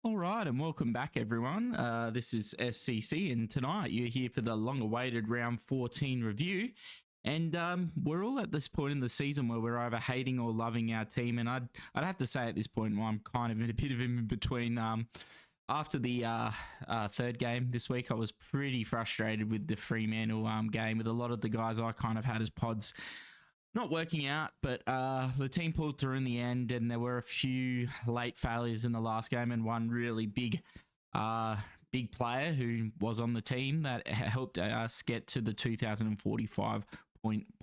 All right, and welcome back, everyone. This is SCC, and tonight you're here for the long-awaited round 14 review. And we're all at this point in the season where we're either hating or loving our team. And I'd have to say at this point, I'm kind of in a bit of in between. After the third game this week, I was pretty frustrated with the Fremantle game, with a lot of the guys I kind of had as pods not working out, but the team pulled through in the end, and there were a few late failures in the last game, and one really big player who was on the team that helped us get to the 2045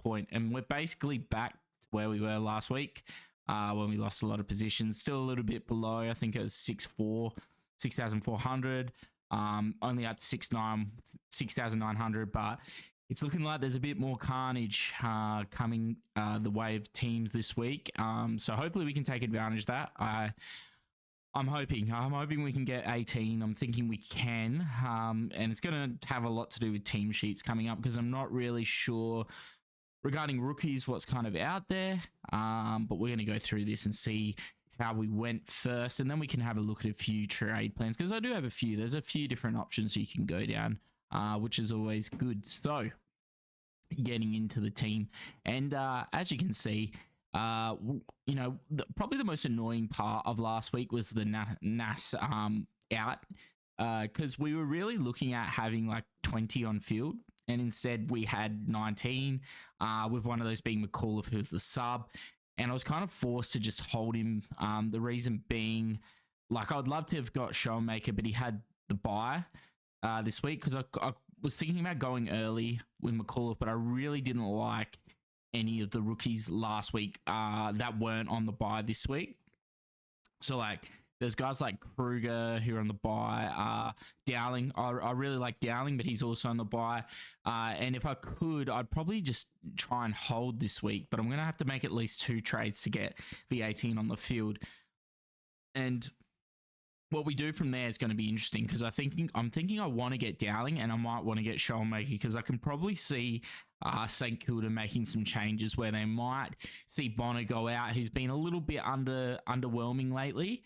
point. And we're basically back to where we were last week when we lost a lot of positions. Still a little bit below. I think it was 6,400, only up to 6,900, but it's looking like there's a bit more carnage coming the way of teams this week. So hopefully we can take advantage of that. I'm hoping we can get 18. I'm thinking we can. And it's going to have a lot to do with team sheets coming up, because I'm not really sure regarding rookies what's kind of out there. But we're going to go through this and see how we went first, and then we can have a look at a few trade plans, because I do have a few. There's a few different options you can go down, which is always good. So getting into the team, and as you can see, probably the most annoying part of last week was the Nas out, because we were really looking at having like 20 on field, and instead we had 19, with one of those being McAuliffe, who's the sub. And I was kind of forced to just hold him. The reason being, like, I'd love to have got Showmaker, but he had the bye this week, because I was thinking about going early with McAuliffe, but I really didn't like any of the rookies last week that weren't on the bye this week. So, like, there's guys like Kruger who are on the bye. Dowling, I really like Dowling, but he's also on the bye. And if I could, I'd probably just try and hold this week, but I'm going to have to make at least 2 trades to get the 18 on the field. And what we do from there is going to be interesting, because I'm thinking I want to get Dowling, and I might want to get Schoenmaker, because I can probably see St Kilda making some changes where they might see Bonner go out, who's been a little bit underwhelming lately,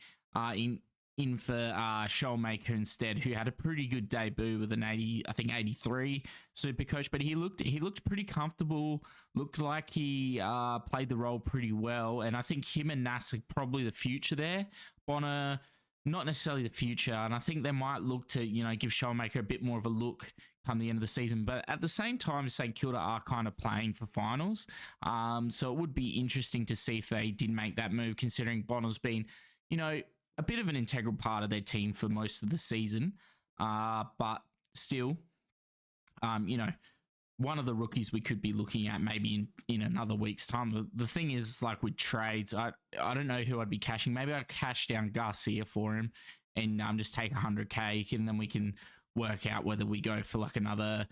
in for Schoenmaker instead, who had a pretty good debut with an 83 Supercoach, but he looked pretty comfortable. Looked like he played the role pretty well, and I think him and Nass are probably the future there. Bonner, not necessarily the future, and I think they might look to, give Schoenmaker a bit more of a look come the end of the season. But at the same time, St Kilda are kind of playing for finals, so it would be interesting to see if they did make that move, considering Bonner's been, a bit of an integral part of their team for most of the season. But still, one of the rookies we could be looking at maybe in another week's time. The thing is, like with trades, I don't know who I'd be cashing. Maybe I'd cash down Garcia for him and just take 100K, and then we can work out whether we go for like another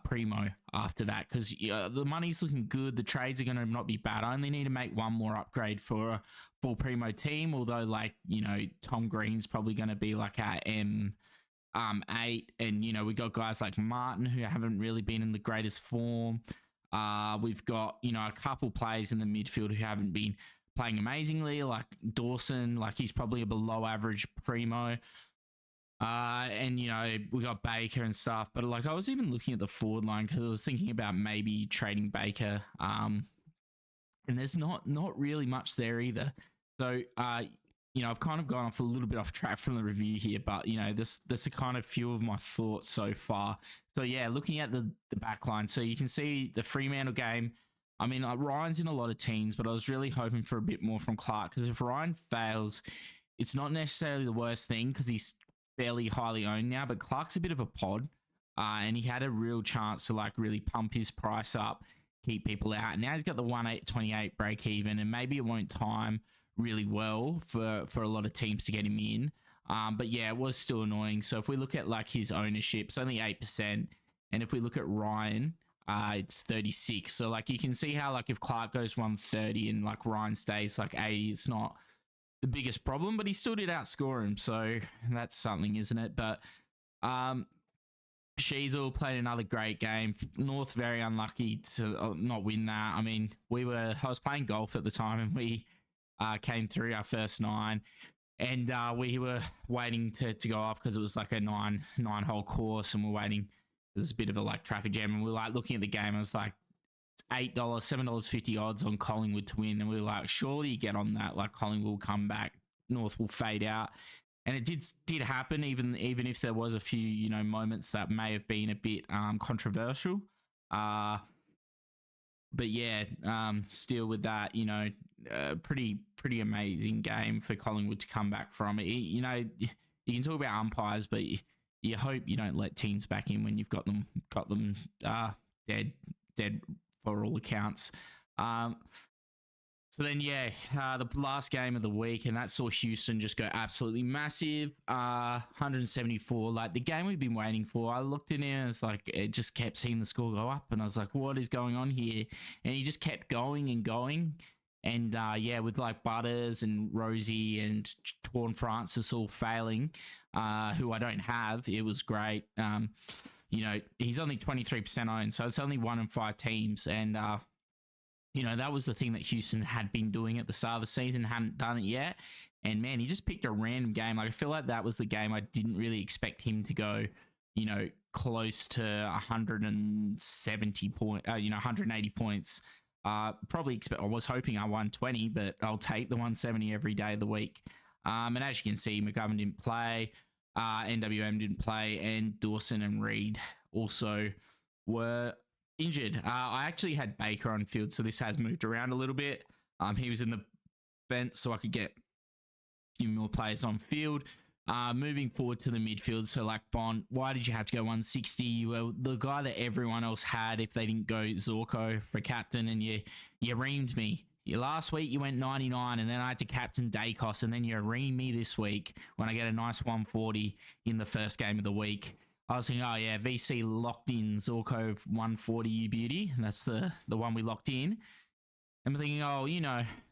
Primo after that, because the money's looking good. The trades are going to not be bad. I only need to make one more upgrade for a full Primo team, although, like, Tom Green's probably going to be like our M8, and we got guys like Martin who haven't really been in the greatest form. We've got a couple players in the midfield who haven't been playing amazingly, like Dawson, like he's probably a below average Primo. And we got Baker and stuff, but like I was even looking at the forward line, because I was thinking about maybe trading Baker, and there's not really much there either. So I've kind of gone off a little bit off track from the review here, but this are kind of few of my thoughts so far. So yeah, looking at the back line, so you can see the Fremantle game. I mean, Ryan's in a lot of teams, but I was really hoping for a bit more from Clark, because if Ryan fails, it's not necessarily the worst thing, because he's fairly highly owned now, but Clark's a bit of a pod, and he had a real chance to like really pump his price up, keep people out. And now he's got the 1.828 break even, and maybe it won't time really well for a lot of teams to get him in. But yeah, it was still annoying. So if we look at like his ownership, it's only 8%. And if we look at Ryan, it's 36. So like you can see how like if Clark goes 130 and like Ryan stays like 80, it's not the biggest problem, but he still did outscore him. So that's something, isn't it? But Sheasel played another great game. North very unlucky to not win that. I mean, I was playing golf at the time, and we came through our first 9. and we were waiting to go off because it was like a nine hole course, and we're waiting. There's a bit of a like traffic jam, and we're like looking at the game. I was like, it's $8, $7.50 odds on Collingwood to win, and we were like, surely you get on that. Like Collingwood will come back, North will fade out, and it did happen. Even if there was a few moments that may have been a bit controversial. But yeah, still with that, pretty amazing game for Collingwood to come back from. You can talk about umpires, but you hope you don't let teams back in when you've got them dead for all accounts. So then, the last game of the week, and that saw Houston just go absolutely massive, 174. Like the game we've been waiting for. I looked in there, and it's like it just kept seeing the score go up, and I was like, "What is going on here?" And he just kept going and going, and with like Butters and Rosie and Torn Francis all failing, who I don't have. It was great. He's only 23% owned, so it's only 1 in 5 teams, and that was the thing that Houston had been doing at the start of the season, hadn't done it yet. And man, he just picked a random game. Like I feel like that was the game I didn't really expect him to go, close to 170 points, 180 points. I was hoping I won 20, but I'll take the 170 every day of the week. And as you can see, McGovern didn't play, NWM didn't play, and Dawson and Reed also were injured. I actually had Baker on field, so this has moved around a little bit. He was in the bench, so I could get a few more players on field. Moving forward to the midfield, so like Bond, why did you have to go 160? You were the guy that everyone else had if they didn't go Zorko for captain, and you reamed me. Last week you went 99, and then I had to captain Dacos, and then you reamed me this week when I get a nice 140 in the first game of the week. I was thinking, oh yeah, VC locked in Zorko 140, you beauty. And that's the one we locked in. And I'm thinking, at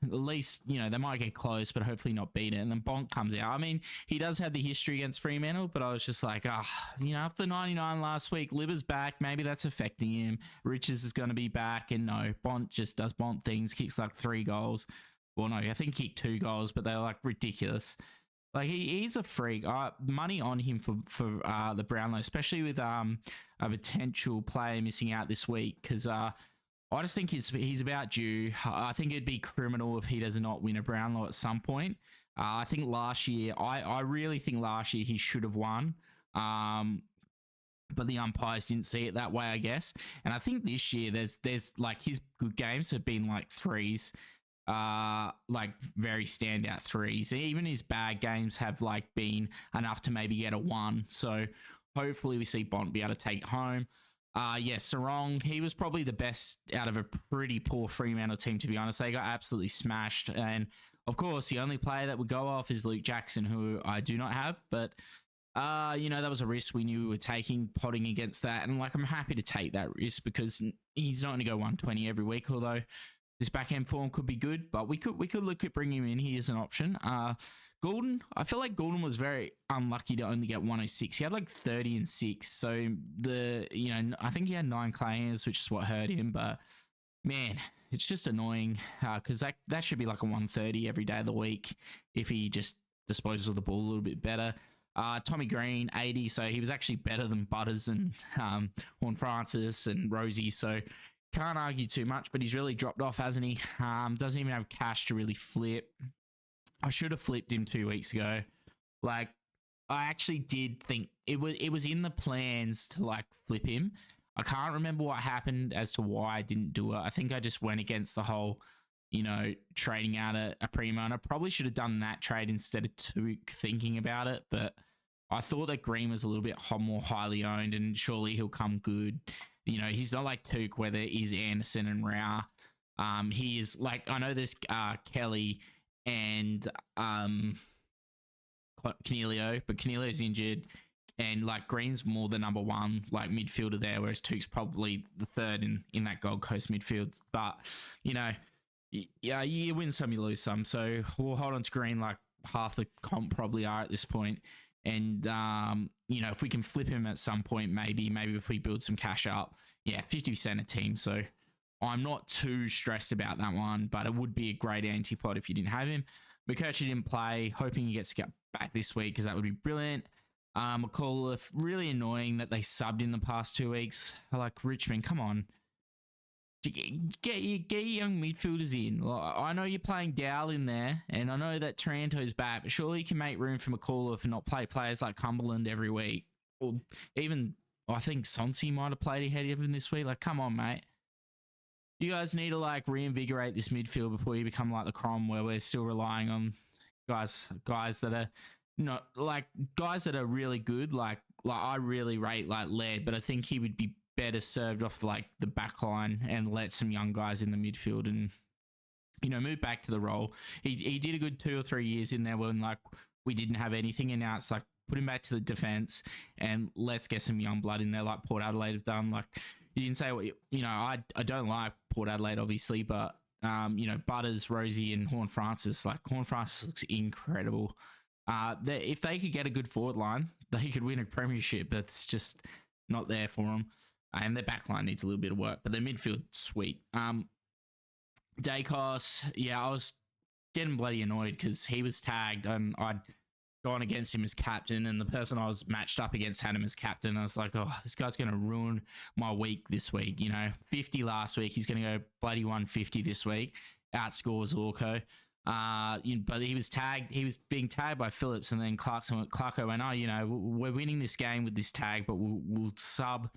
least, they might get close, but hopefully not beat it. And then Bonk comes out. I mean, he does have the history against Fremantle, but I was just like, after 99 last week, Libba's back. Maybe that's affecting him. Riches is going to be back. And no, Bont just does Bont things, kicks like 3 goals. Well, no, I think he kicked 2 goals, but they're like ridiculous. Like he's a freak. Money on him for the Brownlow, especially with a potential player missing out this week, because I just think he's about due. I think it'd be criminal if he does not win a Brownlow at some point. I think last year, I really think last year he should have won, but the umpires didn't see it that way, I guess. And I think this year there's like his good games have been like 3s. Like very standout 3s. Even his bad games have like been enough to maybe get a 1. So hopefully we see Bont be able to take it home. Sarong, he was probably the best out of a pretty poor Fremantle team, to be honest. They got absolutely smashed. And of course, the only player that would go off is Luke Jackson, who I do not have. But, that was a risk we knew we were taking, potting against that. And like, I'm happy to take that risk because he's not going to go 120 every week, although this backhand form could be good, but we could look at bringing him in here as an option. Goulden, I feel like Goulden was very unlucky to only get 106. He had like 30 and 6, so I think he had 9 clears, which is what hurt him. But man, it's just annoying because that should be like a 130 every day of the week if he just disposes of the ball a little bit better. Tommy Green, 80, so he was actually better than Butters and Horn Francis and Rosie, so can't argue too much, but he's really dropped off, hasn't he? Doesn't even have cash to really flip. I should have flipped him 2 weeks ago. Like, I actually did think it was in the plans to like flip him. I can't remember what happened as to why I didn't do it. I think I just went against the whole, trading out a primo, and I probably should have done that trade instead of thinking about it. But I thought that Green was a little bit more highly owned, and surely he'll come good. He's not like Took, where there is Anderson and Rao. He is like, I know there's Kelly and Canelio, but Canelio's injured, and like Green's more the number 1 like midfielder there, whereas Took's probably the 3rd in that Gold Coast midfield. But you win some, you lose some. So we'll hold on to Green like half the comp probably are at this point. And, if we can flip him at some point, maybe if we build some cash up, 50% a team. So I'm not too stressed about that one, but it would be a great antipod if you didn't have him. McCurchy didn't play, hoping he gets to get back this week because that would be brilliant. McAuliffe, really annoying that they subbed in the past 2 weeks. Like, Richmond, come on. Get your young midfielders in. I know you're playing Dowell in there, and I know that Taranto's back, but surely you can make room for McAuliffe and not play players like Cumberland every week. Or even, I think Sonsi might have played ahead of him this week. Like, come on, mate. You guys need to, like, reinvigorate this midfield before you become like the Crom, where we're still relying on guys that are not, like, guys that are really good. Like I really rate, like, Laird, but I think he would be better served off, like, the back line and let some young guys in the midfield and, move back to the role. He did a good 2 or 3 years in there when, like, we didn't have anything, and now it's like, put him back to the defense and let's get some young blood in there like Port Adelaide have done. Like, you didn't say what, I don't like Port Adelaide, obviously, but, Butters, Rosie and Horn Francis, like, Horn Francis looks incredible. If they could get a good forward line, they could win a premiership, but it's just not there for them. And their back line needs a little bit of work, but their midfield, sweet. Dacos, yeah, I was getting bloody annoyed because he was tagged and I'd gone against him as captain, and the person I was matched up against had him as captain. I was like, oh, this guy's going to ruin my week this week. 50 last week. He's going to go bloody 150 this week. Outscores Orco. But he was tagged. He was being tagged by Phillips, and then Clarko went, oh, we're winning this game with this tag, but we'll sub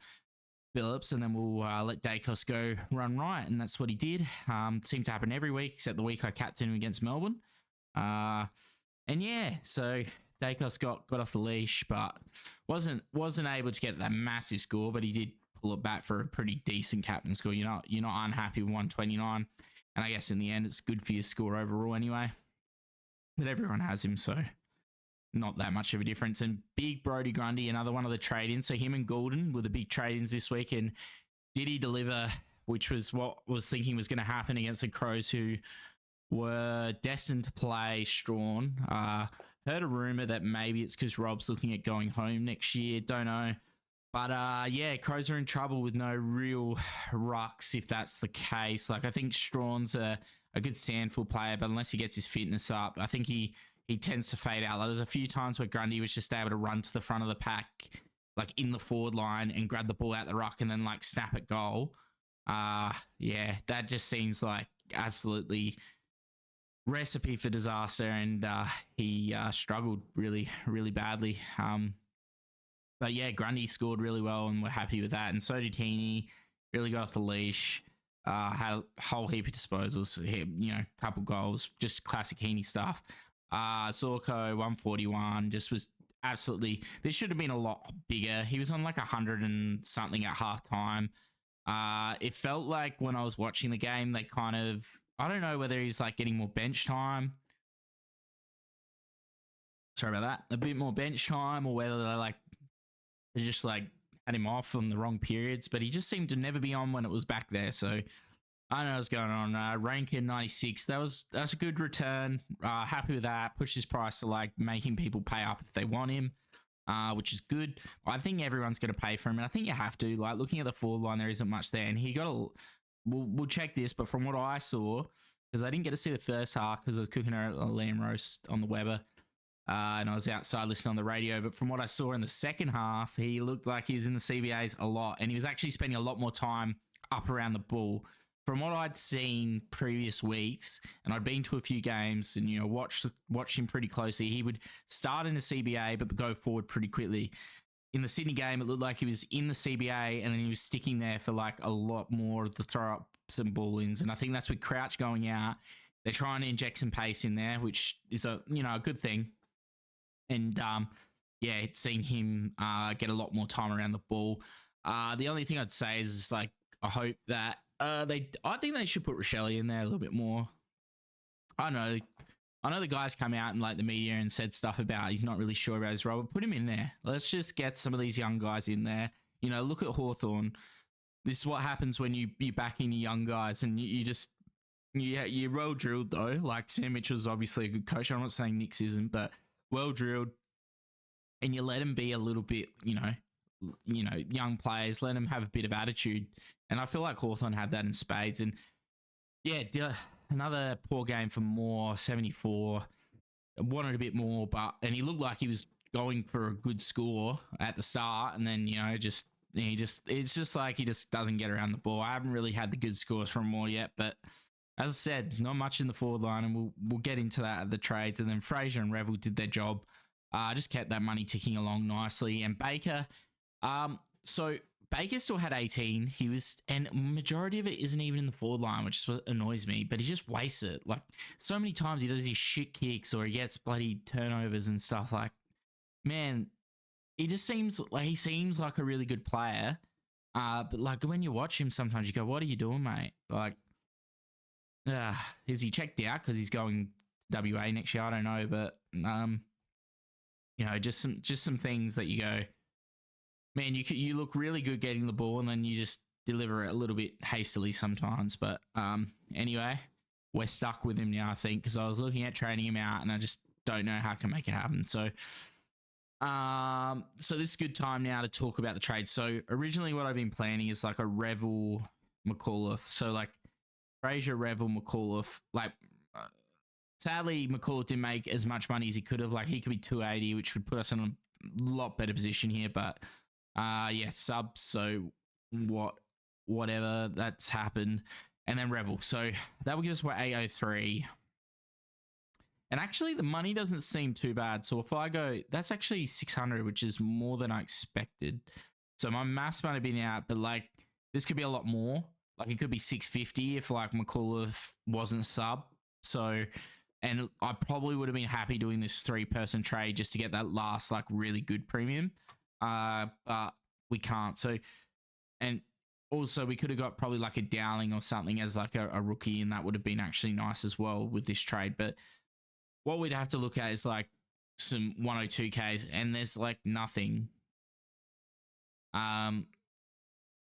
Phillips, and then we'll let Dacos go run right, and that's what he did. Seemed to happen every week, except the week I captained him against Melbourne. And yeah, so Dacos got off the leash, but wasn't able to get that massive score, but he did pull it back for a pretty decent captain score. You're not unhappy with 129, and I guess in the end it's good for your score overall anyway. But everyone has him, so not that much of a difference. And big Brody Grundy, another one of the trade-ins. So him and Goulden were the big trade-ins this week, and did he deliver? Which was what I was thinking was going to happen against the Crows, who were destined to play Strawn. Heard a rumour that maybe it's because Rob's looking at going home next year. Don't know. But yeah, Crows are in trouble with no real rucks if that's the case. Like, I think Strawn's a good Sandful player, but unless he gets his fitness up, I think he tends to fade out. Like, there's a few times where Grundy was just able to run to the front of the pack, like in the forward line, and grab the ball out the ruck and then like snap at goal. Yeah, that just seems like absolutely recipe for disaster, and he struggled really, really badly. But yeah, Grundy scored really well, and we're happy with that. And so did Heaney. Really got off the leash. Had a whole heap of disposals. Couple goals, just classic Heaney stuff. Zorko 141 just was absolutely. This should have been a lot bigger. He was on like 100 and something at halftime. It felt like when I was watching the game, they kind of. I don't know whether he's like getting more bench time. Sorry about that. A bit more bench time, or whether they just like had him off on the wrong periods, but he just seemed to never be on when it was back there. So I don't know what's going on. Rankin 96. That's a good return. Happy with that. Pushed his price to like making people pay up if they want him, which is good. I think everyone's going to pay for him, and I think you have to. Like, looking at the forward line, there isn't much there, and he got a. We'll check this, but from what I saw, because I didn't get to see the first half because I was cooking a lamb roast on the Weber, and I was outside listening on the radio, but from what I saw in the second half, he looked like he was in the CBAs a lot, and he was actually spending a lot more time up around the ball. From what I'd seen previous weeks, and I'd been to a few games and watched him pretty closely, he would start in the CBA but go forward pretty quickly. In the Sydney game, it looked like he was in the CBA and then he was sticking there for like a lot more to throw up some ball-ins. And I think that's with Crouch going out. They're trying to inject some pace in there, which is a good thing. And yeah, it's seeing him get a lot more time around the ball. The only thing I'd say is like I hope that I think they should put Rochelle in there a little bit more. I know the guys come out in like the media and said stuff about he's not really sure about his role, but put him in there. Let's just get some of these young guys in there. Look at Hawthorn. This is what happens when you back in your young guys, and you're well drilled though. Like, Sam Mitchell's obviously a good coach. I'm not saying Nix isn't, but well drilled. And you let him be a little bit, young players. Let them have a bit of attitude. And I feel like Hawthorn have that in spades. And yeah, another poor game for Moore, 74. Wanted a bit more, and he looked like he was going for a good score at the start, and then it's just like he just doesn't get around the ball. I haven't really had the good scores from Moore yet, but as I said, not much in the forward line, and we'll get into that at the trades. And then Fraser and Revel did their job. Just kept that money ticking along nicely. And Baker, so Baker still had 18. And majority of it isn't even in the forward line, which is what annoys me, but he just wastes it. Like, so many times he does these shit kicks or he gets bloody turnovers and stuff. Like, man, he seems like a really good player. But like when you watch him, sometimes you go, what are you doing, mate? Like, is he checked out because he's going WA next year? I don't know, but just some things that you go, man, you look really good getting the ball, and then you just deliver it a little bit hastily sometimes. But anyway, we're stuck with him now, I think, because I was looking at trading him out, and I just don't know how I can make it happen. So so this is a good time now to talk about the trade. So originally what I've been planning is like a Revel McAuliffe. So like Fraser, Revel, McAuliffe. Like, sadly, McAuliffe didn't make as much money as he could have. Like, he could be 280, which would put us in a lot better position here. But subs. So whatever, that's happened. And then Revel. So that will give us what, 803. And actually, the money doesn't seem too bad. So if I go, that's actually 600, which is more than I expected. So my maths might have been out, but like, this could be a lot more. Like, it could be 650 if like McAuliffe wasn't sub. So, and I probably would have been happy doing this 3-person trade just to get that last like really good premium. But we can't. So, and also we could have got probably like a Dowling or something as like a rookie, and that would have been actually nice as well with this trade. But what we'd have to look at is like some 102Ks, and there's like nothing.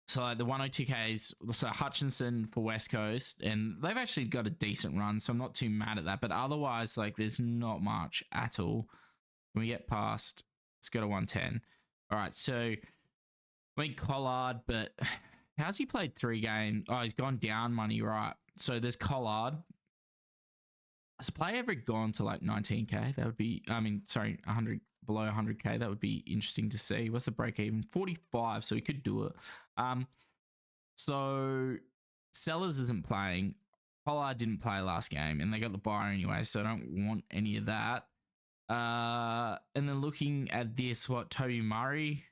So like the 102Ks, so Hutchinson for West Coast, and they've actually got a decent run, so I'm not too mad at that. But otherwise, like, there's not much at all. When we get past, let's go to 110. All right, so I mean Collard, but how's he played 3 games? Oh, he's gone down money, right? So there's Collard. Has a player ever gone to like 19K? That would be, 100, below 100K. That would be interesting to see. What's the break even? 45, so he could do it. So Sellers isn't playing. Pollard didn't play last game, and they got the buy anyway, so I don't want any of that. And then looking at this, Toby Murray,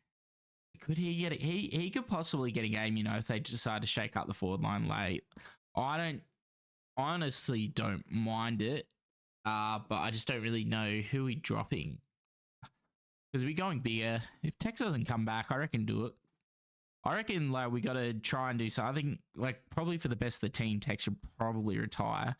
could he get it? He could possibly get a game, if they decide to shake up the forward line late. I honestly don't mind it, but I just don't really know who we're dropping. Because we're going bigger. If Tex doesn't come back, I reckon do it. I reckon like we got to try and do something. I think like probably for the best of the team, Tex should probably retire,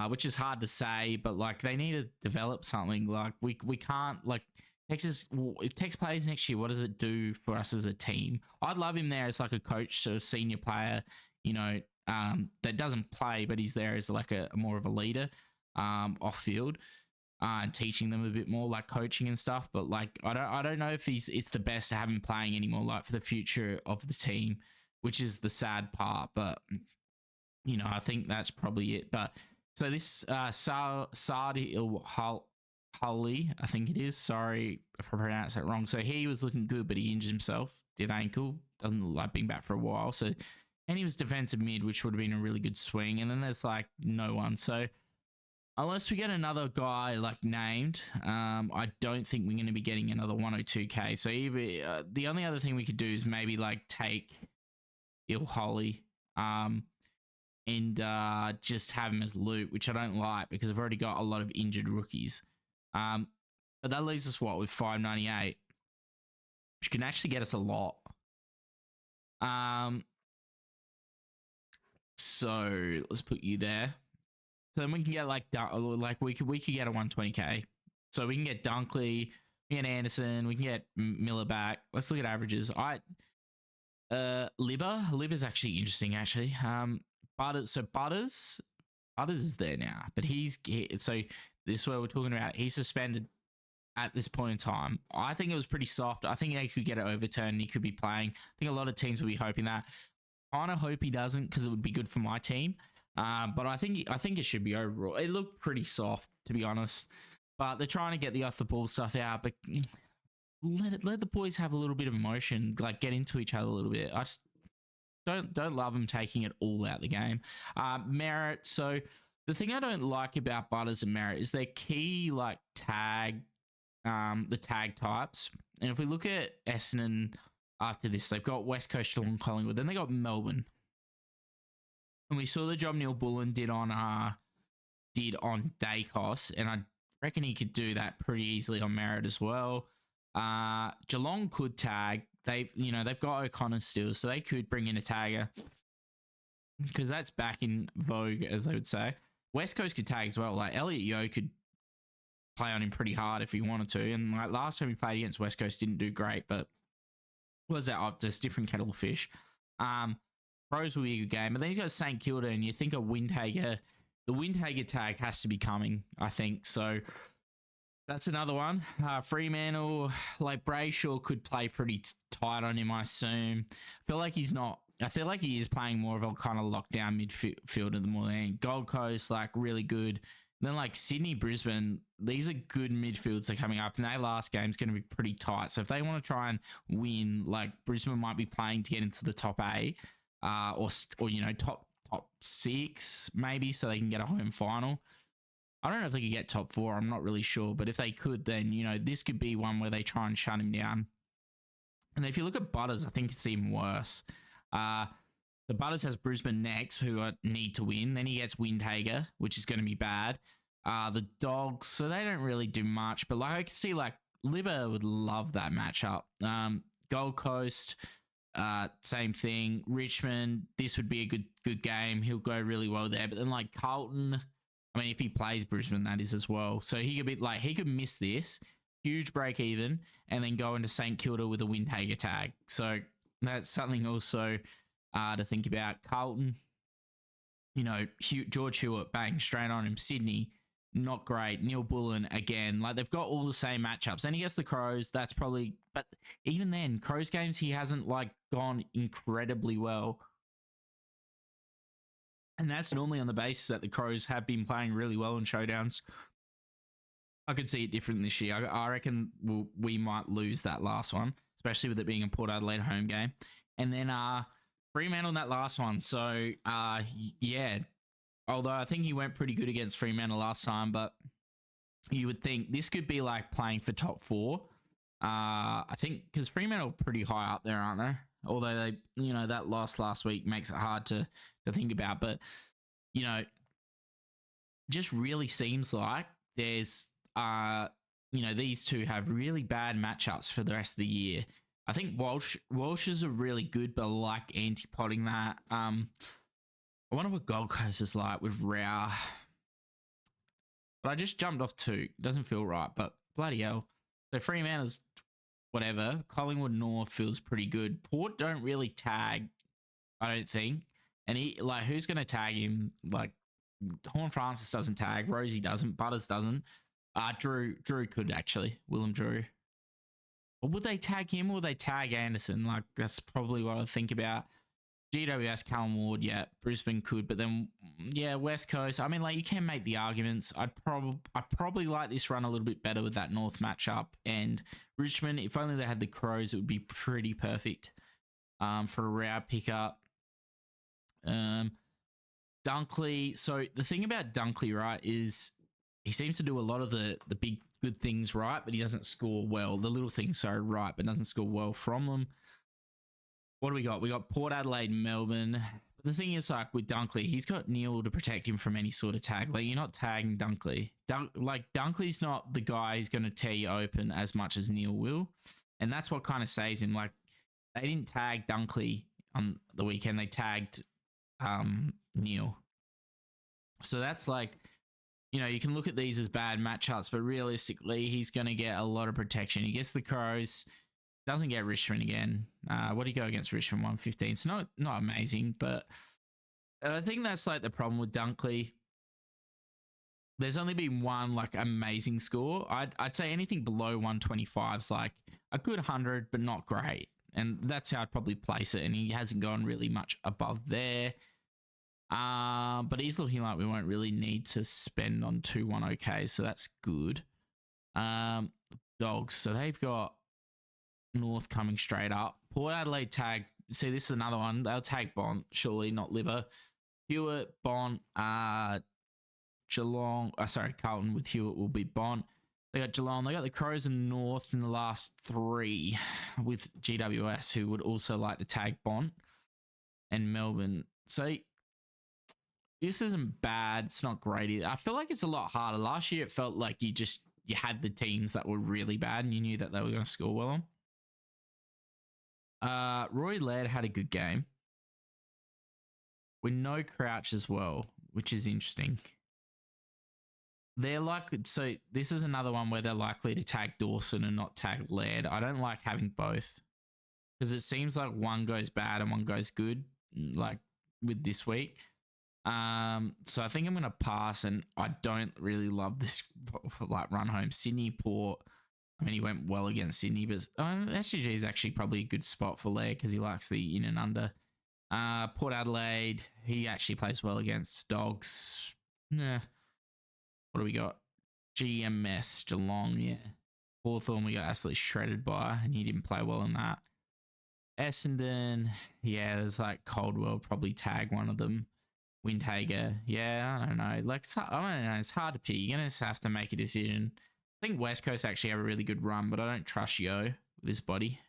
which is hard to say, but like they need to develop something. Like we can't like if Tex plays next year, what does it do for us as a team? I'd love him there as like a coach, so a senior player, that doesn't play, but he's there as like a more of a leader off field. And teaching them a bit more, like coaching and stuff. But like, I don't know if it's the best to have him playing anymore, like for the future of the team, which is the sad part. But I think that's probably it. But so this Sadi Hully, I think it is. Sorry if I pronounced that wrong. So he was looking good, but he injured himself, did ankle, doesn't look like being back for a while. So, and he was defensive mid, which would have been a really good swing. And then there's like no one. So unless we get another guy like named, I don't think we're going to be getting another 102K. So the only other thing we could do is maybe like take Ilholly and just have him as loot, which I don't like because I've already got a lot of injured rookies. But that leaves us with 598, which can actually get us a lot. So let's put you there. So then we can get we could get a 120K. So we can get Dunkley, we can get Anderson, we can get Miller back. Let's look at averages. Libber's actually interesting actually. Butters is there now, but so this is what we're talking about. He's suspended at this point in time. I think it was pretty soft. I think they could get it overturned and he could be playing. I think a lot of teams will be hoping that. I kind of hope he doesn't because it would be good for my team. But I think it should be overall. It looked pretty soft, to be honest. But they're trying to get the off the ball stuff out. But let the boys have a little bit of emotion, like get into each other a little bit. I just don't love them taking it all out the game. Merritt. So the thing I don't like about Butters and Merritt is their key like tag, the tag types. And if we look at Essendon after this, they've got West Coast, Geelong, Collingwood, then they got Melbourne. And we saw the job Neil Bullen did on Dacos, and I reckon he could do that pretty easily on Merritt as well. Geelong could tag. They've got O'Connor still, so they could bring in a tagger because that's back in vogue, as they would say. West Coast could tag as well. Like Elliot Yeo could play on him pretty hard if he wanted to. And like last time he played against West Coast, didn't do great, but was that Optus, different kettle of fish. Pros will be a good game, but then he's got St Kilda, and you think a Windhager. The Windhager tag has to be coming, I think. So that's another one. Fremantle, like Brayshaw could play pretty tight on him, I assume. I feel like he's not. I feel like he is playing more of a kind of lockdown midfielder than more than Gold Coast, like really good. And then like Sydney, Brisbane, these are good midfields that are coming up, and their last game's going to be pretty tight. So if they want to try and win, like Brisbane might be playing to get into the top 8, or top 6 maybe, so they can get a home final. I don't know if they could get top 4. I'm not really sure, but if they could, then this could be one where they try and shut him down. And if you look at Butters, I think it's even worse. The Butters has Brisbane next, who need to win. Then he gets Windhager, which is going to be bad. The Dogs, so they don't really do much, but like I can see like Libba would love that matchup. Gold Coast, same thing. Richmond, this would be a good game. He'll go really well there. But then like Carlton, I mean, if he plays Brisbane, that is as well. So he could miss this huge break even and then go into St Kilda with a Windhager tag. So that's something also to think about. Carlton, George Hewitt, bang, straight on him. Sydney, not great. Neil Bullen, again, like they've got all the same matchups. Then he gets the Crows, that's probably, but even then, Crows games, he hasn't like gone incredibly well. And that's normally on the basis that the Crows have been playing really well in showdowns. I could see it different this year. I reckon we might lose that last one, especially with it being a Port Adelaide home game. And then Fremantle in that last one. So, yeah, although I think he went pretty good against Fremantle last time, but you would think this could be like playing for top 4. I think because Fremantle are pretty high up there, aren't they? Although they, that loss last week makes it hard to think about. But, just really seems like there's, these two have really bad matchups for the rest of the year. I think Walsh's are really good, but I like anti-potting that. I wonder what Gold Coast is like with Rao. But I just jumped off 2. It doesn't feel right, but bloody hell. So Fremantle's whatever. Collingwood North feels pretty good. Port don't really tag, I don't think. And who's going to tag him? Like, Horn Francis doesn't tag. Rosie doesn't. Butters doesn't. Drew could actually. Willem Drew. Or would they tag him or would they tag Anderson? Like, that's probably what I think about. GWS, Callum Ward, yeah, Brisbane could, but then, yeah, West Coast. I mean, like, you can make the arguments. I probably like this run a little bit better with that North matchup. And Richmond, if only they had the Crows, it would be pretty perfect for a Rao pickup. Dunkley. So the thing about Dunkley, right, is he seems to do a lot of the big good things right, but he doesn't score well. The little things are right, but doesn't score well from them. What do we got? We got Port Adelaide, Melbourne. But the thing is, like, with Dunkley, he's got Neil to protect him from any sort of tag. Like, you're not tagging Dunkley. Dunkley's not the guy who's going to tear you open as much as Neil will. And that's what kind of saves him. Like, they didn't tag Dunkley on the weekend. They tagged Neil. So that's like, you can look at these as bad matchups, but realistically, he's going to get a lot of protection. He gets the Crows. Doesn't get Richmond again. What do you go against Richmond? 115. It's not amazing, but I think that's like the problem with Dunkley. There's only been one like amazing score. I'd say anything below 125 is like a good 100, but not great. And that's how I'd probably place it. And he hasn't gone really much above there. But he's looking like we won't really need to spend on 2-1 so that's good. Dogs. So they've got North coming straight up. Port Adelaide tag. See, this is another one. They'll tag Bont, surely not Liver. Hewitt, Bont, Geelong. Sorry, Carlton with Hewitt will be Bont. They got Geelong. They got the Crows and North in the last 3 with GWS, who would also like to tag Bont, and Melbourne. So this isn't bad. It's not great either. I feel like it's a lot harder. Last year, it felt like you had the teams that were really bad and you knew that they were going to score well on. Roy Laird had a good game with no Crouch as well, which is interesting. They're likely, so this is another one where they're likely to tag Dawson and not tag Laird. I don't like having both because it seems like one goes bad and one goes good, like with this week. So I think I'm going to pass, and I don't really love this like run home. Sydney, Port. I mean, he went well against Sydney, but SGG is actually probably a good spot for Laird because he likes the in and under. Port Adelaide, he actually plays well against Dogs. Nah. What do we got? GMS, Geelong, yeah. Hawthorn we got absolutely shredded by, and he didn't play well in that. Essendon, yeah, there's like Caldwell, probably tag one of them. Windhager, yeah, I don't know. Like, I don't know, it's hard to pick. You're going to have to make a decision. I think West Coast actually have a really good run, but I don't trust Yo with his body.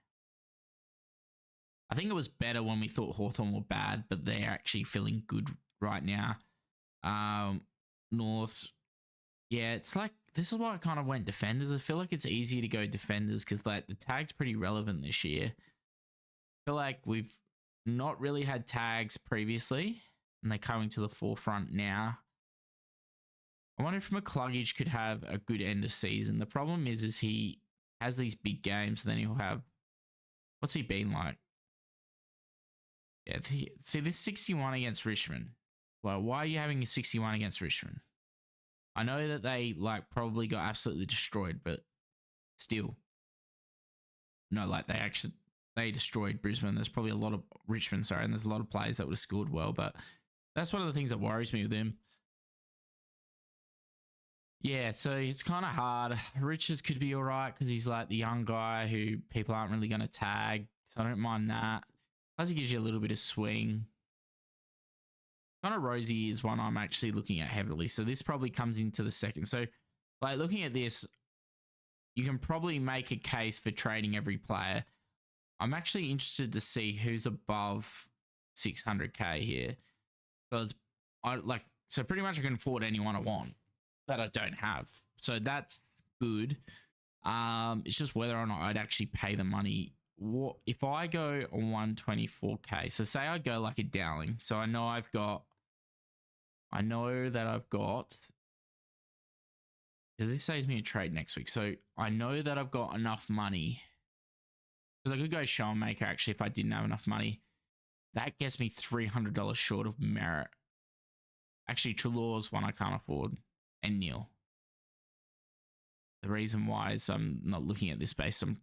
I think it was better when we thought Hawthorn were bad, but they're actually feeling good right now. North, yeah, it's like, this is why I kind of went defenders. I feel like it's easier to go defenders because like the tag's pretty relevant this year. I feel like we've not really had tags previously, and they're coming to the forefront now. I wonder if McCluggage could have a good end of season. The problem is he has these big games, and then he'll have, what's he been like? Yeah, see this 61 against Richmond. Like, why are you having a 61 against Richmond? I know that they like probably got absolutely destroyed, but still, no, like they destroyed Brisbane. There's probably a lot of Richmond, sorry, and there's a lot of players that would have scored well, but that's one of the things that worries me with him. Yeah, so it's kind of hard. Richards could be all right because he's like the young guy who people aren't really going to tag, so I don't mind that. Plus, he gives you a little bit of swing. Kind of Rosie is one I'm actually looking at heavily, so this probably comes into the second. So, like looking at this, you can probably make a case for trading every player. I'm actually interested to see who's above 600k here. So pretty much I can afford anyone I want that I don't have. So that's good. It's just whether or not I'd actually pay the money. What if I go on 124k? So say I go like a Dowling. So I know that I've got. Does this saves me a trade next week? So I know that I've got enough money. Because I could go Showmaker actually if I didn't have enough money. That gets me $300 short of Merit. Actually, Trelaw's one I can't afford. And Neil. The reason why is I'm not looking at this based on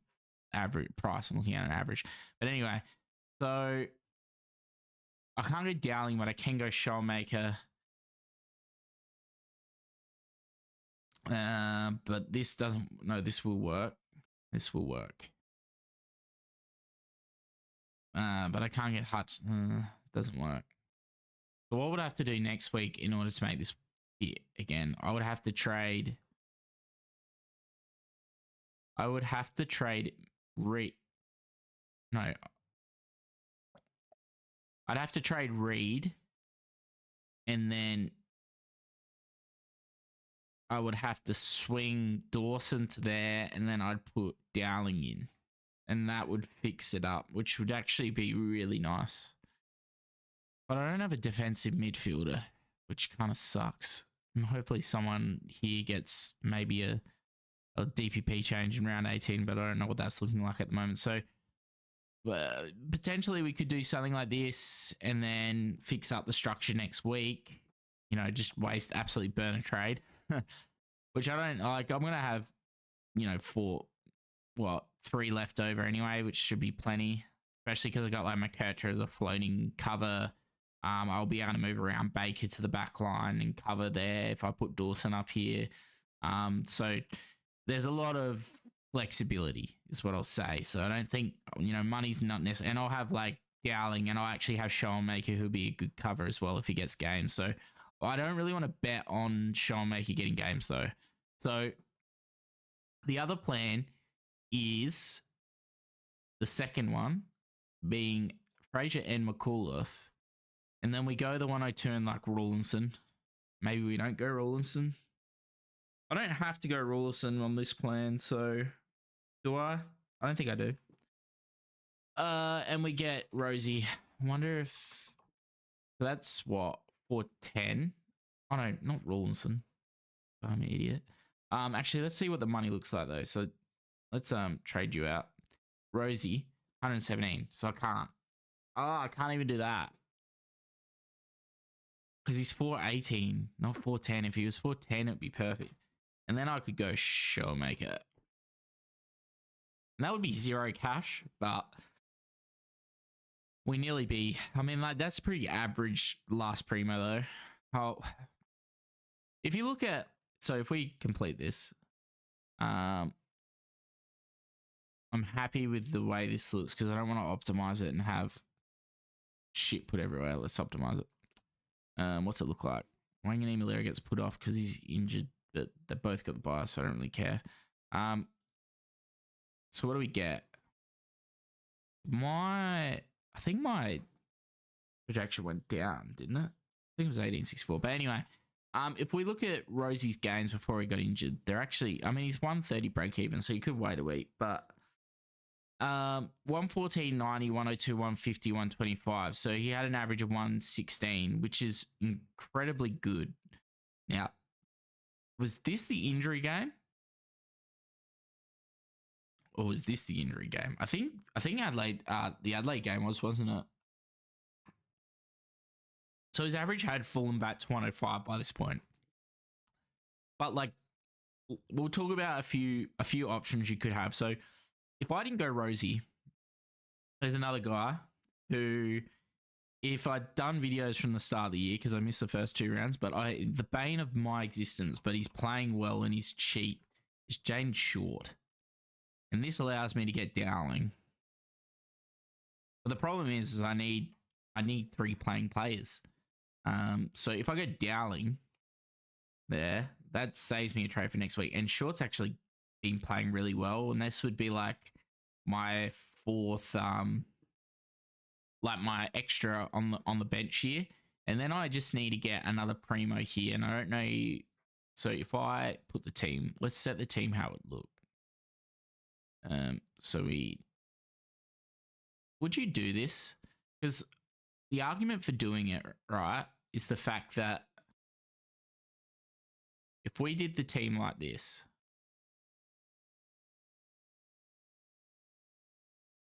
average price. I'm looking at an average. But anyway, so I can't go Dowling, but I can go Showmaker. But this doesn't. No, this will work. This will work. But I can't get Hutch. Doesn't work. So what would I have to do next week in order to make this again? I would have to trade. No. I'd have to trade Reed, and then I would have to swing Dawson to there, and then I'd put Dowling in, and that would fix it up, which would actually be really nice. But I don't have a defensive midfielder, which kind of sucks. And hopefully someone here gets maybe a DPP change in round 18, but I don't know what that's looking like at the moment. So potentially we could do something like this and then fix up the structure next week. You know, just absolutely burn a trade, which I don't like. I'm going to have, 3 left over anyway, which should be plenty, especially because I got like McKercher as a floating cover. I'll be able to move around Baker to the back line and cover there if I put Dawson up here. So there's a lot of flexibility, is what I'll say. So I don't think, money's not necessary. And I'll have like Dowling, and I'll actually have Schoenmaker, who'll be a good cover as well if he gets games. So I don't really want to bet on Schoenmaker getting games though. So the other plan is the second one being Fraser and McAuliffe. And then we go the one I turn like Rawlinson. Maybe we don't go Rawlinson. I don't have to go Rawlinson on this plan, so do I? I don't think I do. And we get Rosie. I wonder if that's what, 410. Oh no, not Rawlinson. I'm an idiot. Actually, let's see what the money looks like though. So let's trade you out. Rosie, 117. So I can't. Oh, I can't even do that. Because he's 418, not 410. If he was 410, it'd be perfect. And then I could go Showmaker. And that would be 0 cash, but we nearly be. I mean, like, that's pretty average last primo though. Oh, if you look at, so if we complete this, I'm happy with the way this looks because I don't want to optimize it and have shit put everywhere. Let's optimize it. What's it look like? Wanganeen Malera gets put off because he's injured, but they both got the bias, so I don't really care. So what do we get? I think my projection went down, didn't it? I think it was 1864. But anyway, if we look at Rosie's games before he got injured, they're actually, I mean, he's 130 break even, so you could wait a week, but 114, 90, 102, 150, 125. So he had an average of 116, which is incredibly good. Now, was this the injury game? Or was this the injury game? I think Adelaide, the Adelaide game wasn't it? So his average had fallen back to 105 by this point. But like, we'll talk about a few options you could have. So if I didn't go Rosie, there's another guy who, if I'd done videos from the start of the year, because I missed the first 2 rounds, but the bane of my existence, but he's playing well and he's cheap, is Jane Short. And this allows me to get Dowling. But the problem is I need 3 playing players. So if I go Dowling there, that saves me a trade for next week. And Short's actually been playing really well, and this would be like my 4th, like my extra on the bench here. And then I just need to get another primo here, and I don't know. So if I put the team, let's set the team how it looked. So would you do this? Because the argument for doing it, right, is the fact that if we did the team like this,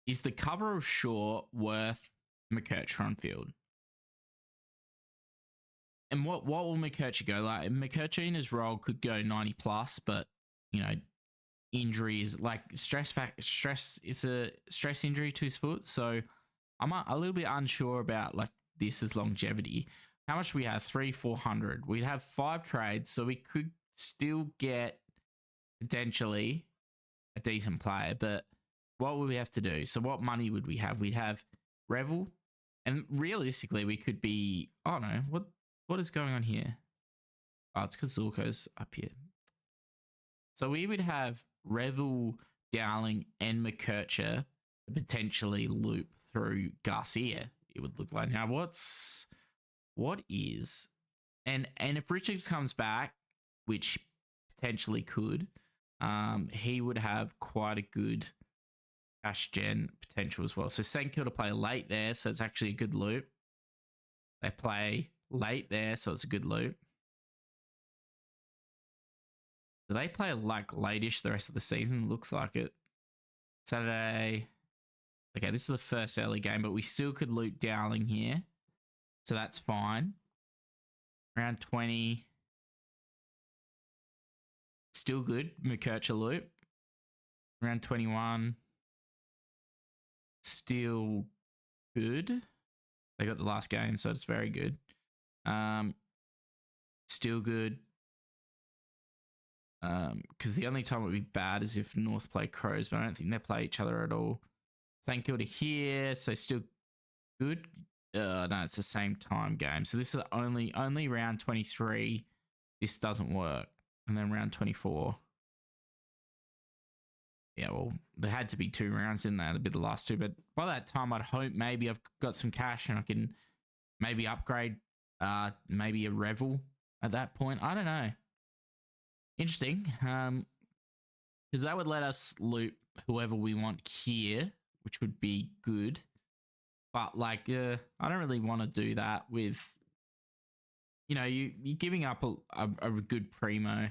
is the cover of Shaw worth McKercher on field? And what will McKercher go like? McKercher in his role could go 90 plus, but injuries like stress. It's a stress injury to his foot, so I'm a little bit unsure about like this longevity. How much do we have? 400. We'd have 5 trades, so we could still get potentially a decent player, but what would we have to do? So what money would we have? We'd have Revel, and realistically we could be, oh no, what is going on here? Oh, it's because Zulko's up here. So we would have Revel, Dowling, and McKercher potentially loop through Garcia, it would look like. Now what is, and if Richards comes back, which potentially could, he would have quite a good cash gen potential as well. So St Kilda play late there, so it's actually a good loop. They play late there, so it's a good loop. Do they play like late-ish the rest of the season? Looks like it. Saturday. Okay, this is the first early game, but we still could loop Dowling here. So that's fine. Round 20. Still good. McKercher loop. Round 21. Still good. They got the last game, so it's very good. Still good. Because the only time it would be bad is if North play Crows, but I don't think they play each other at all. St Kilda here, so still good. No, it's the same time game. So this is only round 23. This doesn't work, and then round 24. Yeah, well, there had to be 2 rounds in there. It'd be the last 2, but by that time, I'd hope maybe I've got some cash and I can maybe upgrade, maybe a Revel at that point. I don't know. Interesting, because that would let us loot whoever we want here, which would be good. But like, I don't really want to do that with, you're giving up a good primo.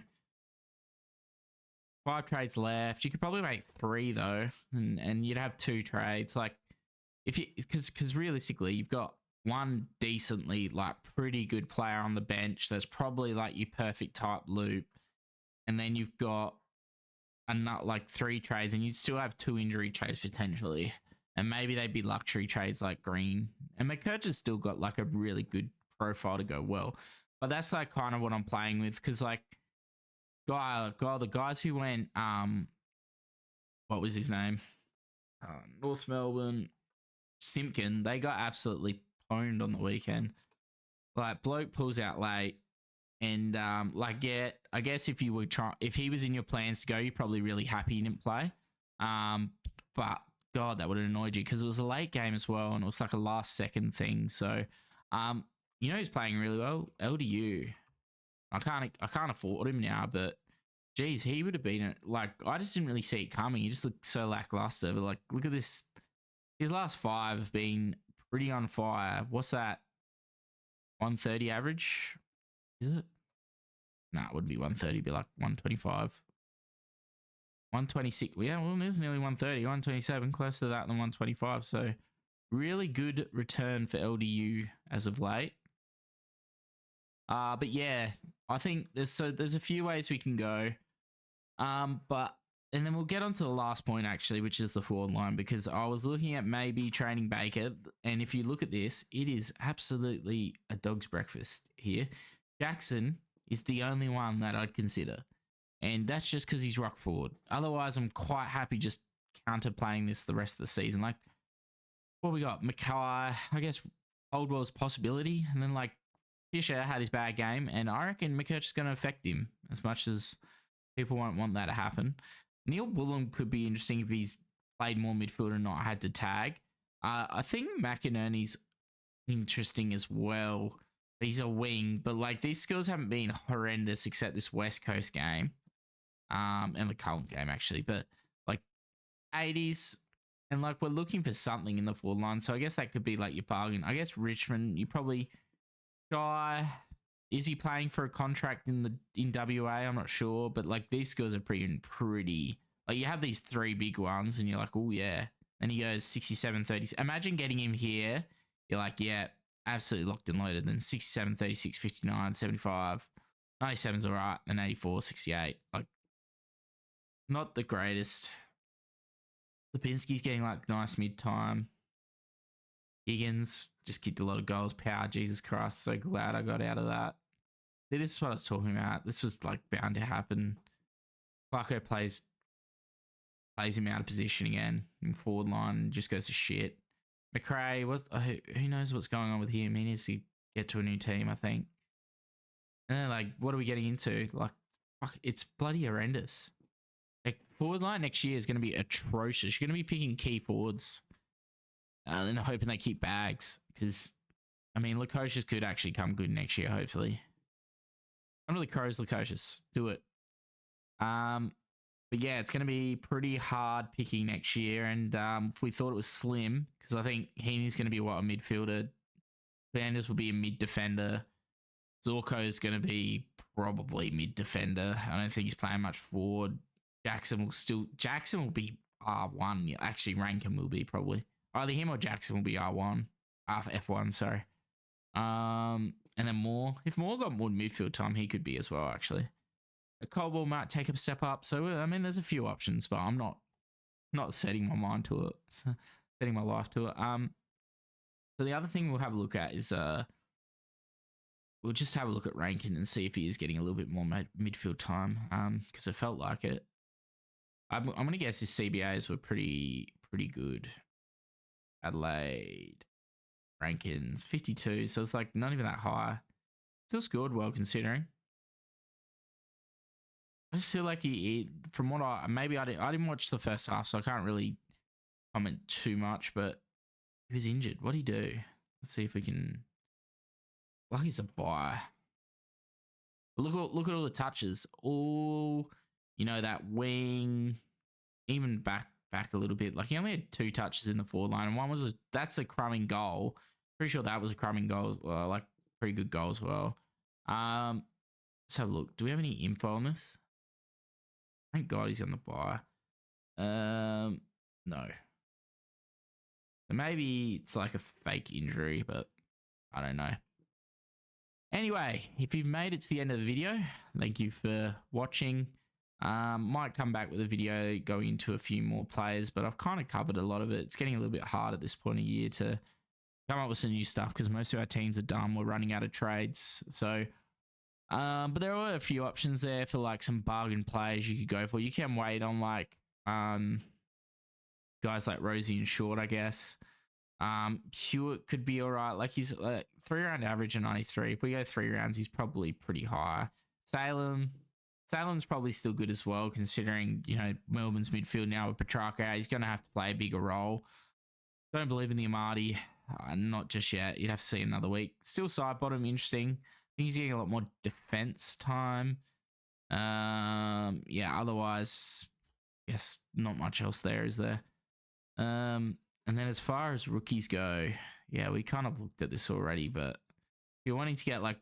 5 trades left. You could probably make 3 though, and you'd have 2 trades. Like, if you because realistically, you've got one decently like pretty good player on the bench. That's probably like your perfect type loop, and then you've got not like 3 trades, and you'd still have 2 injury trades potentially, and maybe they'd be luxury trades like Green. And McCurch has still got like a really good profile to go well, but that's like kind of what I'm playing with because like. The guys who went, what was his name? North Melbourne, Simpkin, they got absolutely pwned on the weekend. Like, bloke pulls out late, and I guess if he was in your plans to go, you're probably really happy he didn't play. But God, that would have annoyed you because it was a late game as well, and it was like a last second thing. So, who's playing really well? LDU. I can't afford him now, but geez, he would have been like I just didn't really see it coming. He just looked so lackluster. But like, look at this. His last 5 have been pretty on fire. What's that? 130 average? Is it? Nah, it wouldn't be 130. It'd be like 125. 126. Yeah, well, it is nearly 130. 127, closer to that than 125. So really good return for LDU as of late. But yeah, I think there's a few ways we can go. And then we'll get on to the last point actually, which is the forward line, because I was looking at maybe training Baker, and if you look at this, it is absolutely a dog's breakfast here. Jackson is the only one that I'd consider, and that's just because he's rock forward. Otherwise, I'm quite happy just counter playing this the rest of the season. Like, what we got? Mackay, I guess Oldwell's possibility, and then like Fisher had his bad game, and I reckon McCurch is going to affect him as much as people won't want that to happen. Neil Bullen could be interesting if he's played more midfield and not had to tag. I think McInerney's interesting as well. He's a wing, but like these skills haven't been horrendous except this West Coast game, and the Carlton game actually. But like 80s, and like we're looking for something in the forward line, so I guess that could be like your bargain. I guess Richmond, you probably. Guy, is he playing for a contract in WA? I'm not sure, but like these scores are pretty. Like you have these 3 big ones, and you're like, oh yeah. And he goes 67, 30. Imagine getting him here. You're like, yeah, absolutely locked and loaded. Then 67, 36, 59, 75, 97's all right, and 84, 68. Like, not the greatest. Lipinski's getting like nice mid time. Higgins just kicked a lot of goals. Power, Jesus Christ, so glad I got out of that. This is what I was talking about. This was like bound to happen. Clarko plays him out of position again in forward line and just goes to shit. McRae, who knows what's going on with him? He needs to get to a new team, I think. And then like, what are we getting into? Like, fuck, it's bloody horrendous. Like, forward line next year is going to be atrocious. You're going to be picking key forwards. And hoping they keep bags because, I mean, Lukosius could actually come good next year, hopefully. I'm really Crows Lukosius. Do it. But yeah, it's going to be pretty hard picking next year. And if we thought it was slim, because I think Heaney's going to be a midfielder. Flanders will be a mid defender. Zorko is going to be probably mid defender. I don't think he's playing much forward. Jackson will be R1. Actually, Rankin will be probably. Either him or Jackson will be R1. F1, sorry. And then Moore. If Moore got more midfield time, he could be as well, actually. Caldwell might take a step up. So, I mean, there's a few options, but I'm not setting my mind to it. Setting my life to it. So the other thing we'll have a look at is we'll just have a look at Rankin and see if he is getting a little bit more midfield time. Because it felt like it. I'm gonna guess his CBAs were pretty good. Adelaide, Rankins 52, so it's like not even that high. Still scored well considering. I just feel like he from what I didn't watch the first half, so I can't really comment too much. But he was injured. What'd he do? Let's see if we can. Like he's a buy. Look at all the touches. Oh, that wing, even back a little bit. Like he only had 2 touches in the forward line, and one was that's a crumbing goal. Pretty sure that was a crumbing goal. Like pretty good goal as well. Let's have a look. Do we have any info on this? Thank God he's on the buy. No. So maybe it's like a fake injury, but I don't know. Anyway, if you've made it to the end of the video, thank you for watching. Might come back with a video going into a few more players, but I've kind of covered a lot of it. It's getting a little bit hard at this point of year to come up with some new stuff because most of our teams are done. We're running out of trades. So, but there are a few options there for like some bargain players you could go for. You can wait on like guys like Rosie and Short, I guess. Hewitt could be all right. Like he's 3-round average of 93. If we go 3 rounds, he's probably pretty high. Salem's probably still good as well, considering, Melbourne's midfield now with Petrarca out. He's going to have to play a bigger role. Don't believe in the Amati. Not just yet. You'd have to see another week. Still side bottom, interesting. I think he's getting a lot more defense time. Yeah, otherwise, yes, not much else there, is there? And then as far as rookies go, yeah, we kind of looked at this already, but if you're wanting to get like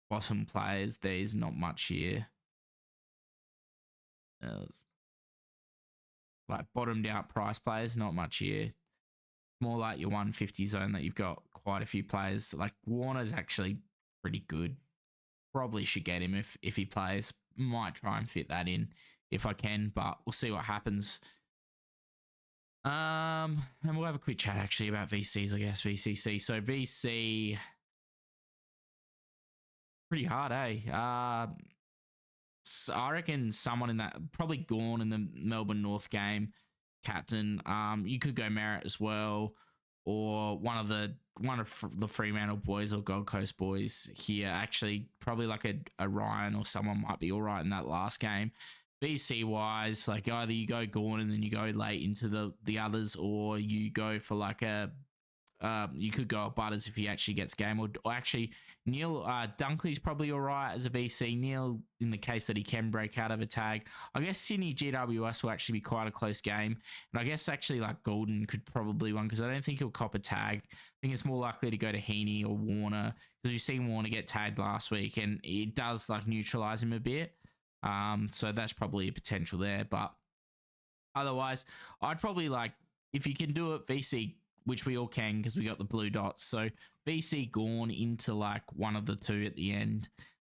bottom players, there's not much here. Like bottomed out price players, not much here. More like your 150 zone that you've got quite a few players. Like Warner's actually pretty good. Probably should get him if he plays. Might try and fit that in if I can, but we'll see what happens. And we'll have a quick chat actually about VCs, I guess. VCC. So VC, pretty hard, eh? I reckon someone in that, probably Gawn in the Melbourne North game, captain. You could go Merritt as well, or one of the Fremantle boys or Gold Coast boys here. Actually, probably like a Rouind or someone might be all right in that last game. VC wise, like either you go Gawn and then you go late into the others, or you go for like you could go at Butters if he actually gets game, or actually Neil Dunkley's probably all right as a VC. Neil, in the case that he can break out of a tag, I guess Sydney GWS will actually be quite a close game, and I guess actually like Golden could probably win because I don't think he'll cop a tag. I think it's more likely to go to Heaney or Warner because we've seen Warner get tagged last week and it does like neutralize him a bit. So that's probably a potential there, but otherwise, I'd probably like, if you can do it, VC, which we all can because we got the blue dots. So VC Gawn into like one of the 2 at the end,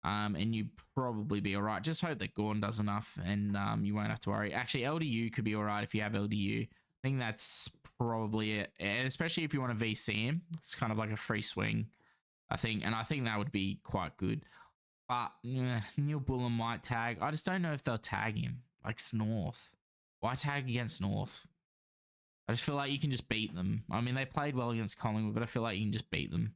and you probably be all right. Just hope that Gawn does enough, and you won't have to worry. Actually, LDU could be all right if you have LDU. I think that's probably it, and especially if you want to VC him, it's kind of like a free swing, I think, and I think that would be quite good. But Neil Bullen might tag. I just don't know if they'll tag him. Like North. Why tag against North? I just feel like you can just beat them. I mean, they played well against Collingwood, but I feel like you can just beat them.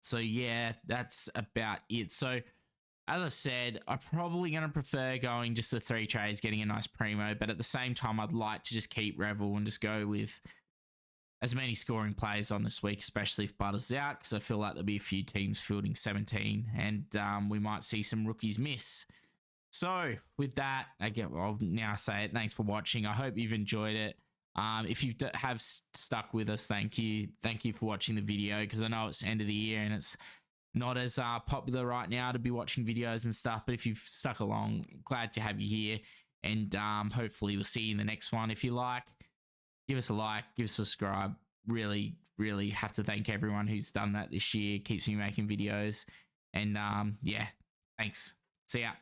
So yeah, that's about it. So as I said, I'm probably going to prefer going just the 3 trades, getting a nice primo, but at the same time, I'd like to just keep Revel and just go with as many scoring players on this week, especially if Butters is out, because I feel like there'll be a few teams fielding 17, and we might see some rookies miss. So with that, again, I'll now say it. Thanks for watching. I hope you've enjoyed it. If you have stuck with us, thank you. Thank you for watching the video, because I know it's the end of the year and it's not as popular right now to be watching videos and stuff. But if you've stuck along, glad to have you here. And hopefully we'll see you in the next one. If you like, give us a like, give us a subscribe. Really, really have to thank everyone who's done that this year. Keeps me making videos. And yeah, thanks. See ya.